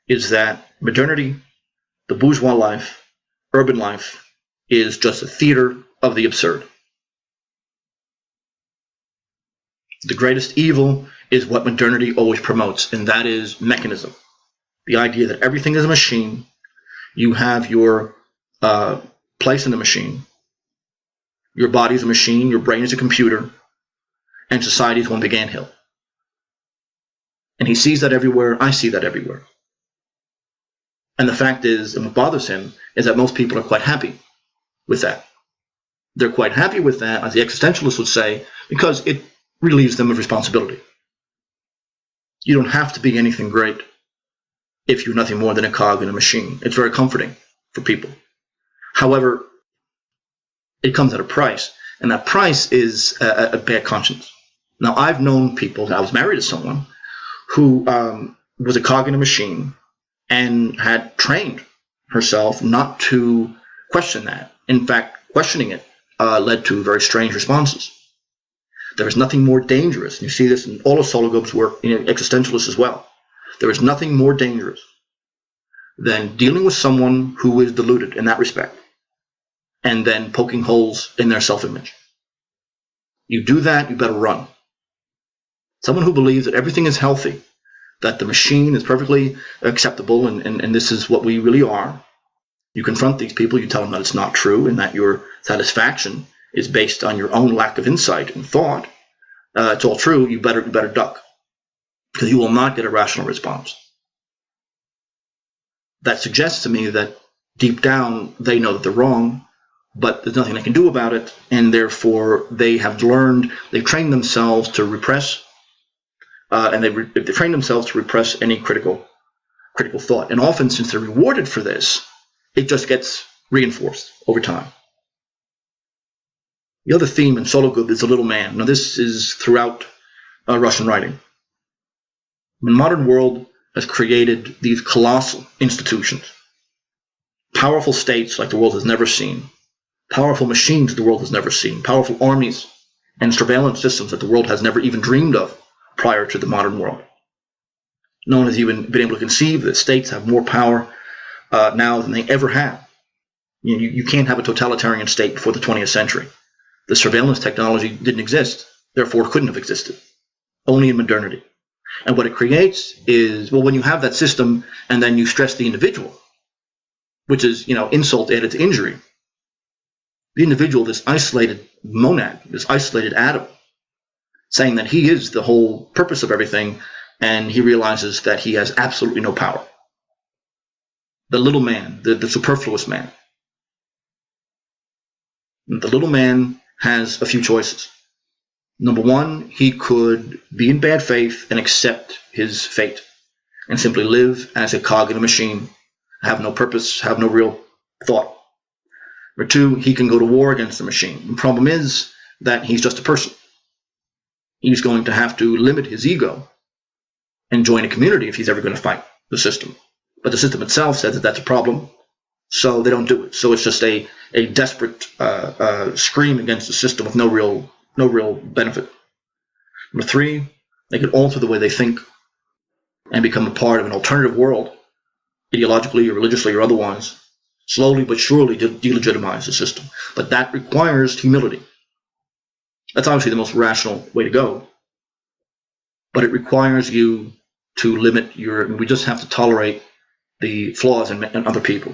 is that modernity, the bourgeois life, urban life, is just a theater of the absurd. The greatest evil is what modernity always promotes, and that is mechanism. The idea that everything is a machine, you have your place in the machine, your body is a machine, your brain is a computer, and society is one big anthill. And he sees that everywhere, I see that everywhere. And the fact is, and what bothers him, is that most people are quite happy with that. They're quite happy with that, as the existentialists would say, because it relieves them of responsibility. You don't have to be anything great if you're nothing more than a cog in a machine. It's very comforting for people. However, it comes at a price, and that price is a bad conscience. Now, I've known people, I was married to someone who was a cog in a machine and had trained herself not to question that. In fact, questioning it led to very strange responses. There is nothing more dangerous, and you see this in all of Sologub's work, existentialists as well. There is nothing more dangerous than dealing with someone who is deluded in that respect, and then poking holes in their self-image. You do that, you better run. Someone who believes that everything is healthy, that the machine is perfectly acceptable, and this is what we really are. You confront these people, you tell them that it's not true, and that your satisfaction is based on your own lack of insight and thought. It's all true, you better duck, because you will not get a rational response. That suggests to me that deep down they know that they're wrong, but there's nothing they can do about it, and therefore they have learned, they've trained themselves to repress, and they've trained themselves to repress any critical thought. And often, since they're rewarded for this, it just gets reinforced over time. The other theme in Sologub is the little man. Now, this is throughout Russian writing. The modern world has created these colossal institutions, powerful states like the world has never seen, powerful machines the world has never seen, powerful armies and surveillance systems that the world has never even dreamed of prior to the modern world. No one has even been able to conceive that states have more power now than they ever have. You can't have a totalitarian state before the 20th century. The surveillance technology didn't exist, therefore it couldn't have existed, only in modernity. And what it creates is, well, when you have that system and then you stress the individual, which is, insult added to injury, the individual, this isolated monad, this isolated atom, saying that he is the whole purpose of everything, and he realizes that he has absolutely no power. The little man, the superfluous man. The little man has a few choices. Number one, he could be in bad faith and accept his fate and simply live as a cog in a machine, have no purpose, have no real thought. Number two, he can go to war against the machine. The problem is that he's just a person. He's going to have to limit his ego and join a community if he's ever going to fight the system. But the system itself says that that's a problem, so they don't do it. So it's just a desperate scream against the system with no real benefit. Number three, they could alter the way they think and become a part of an alternative world, ideologically or religiously or otherwise, slowly but surely delegitimize the system. But that requires humility. That's obviously the most rational way to go. But it requires you to limit we just have to tolerate the flaws in other people.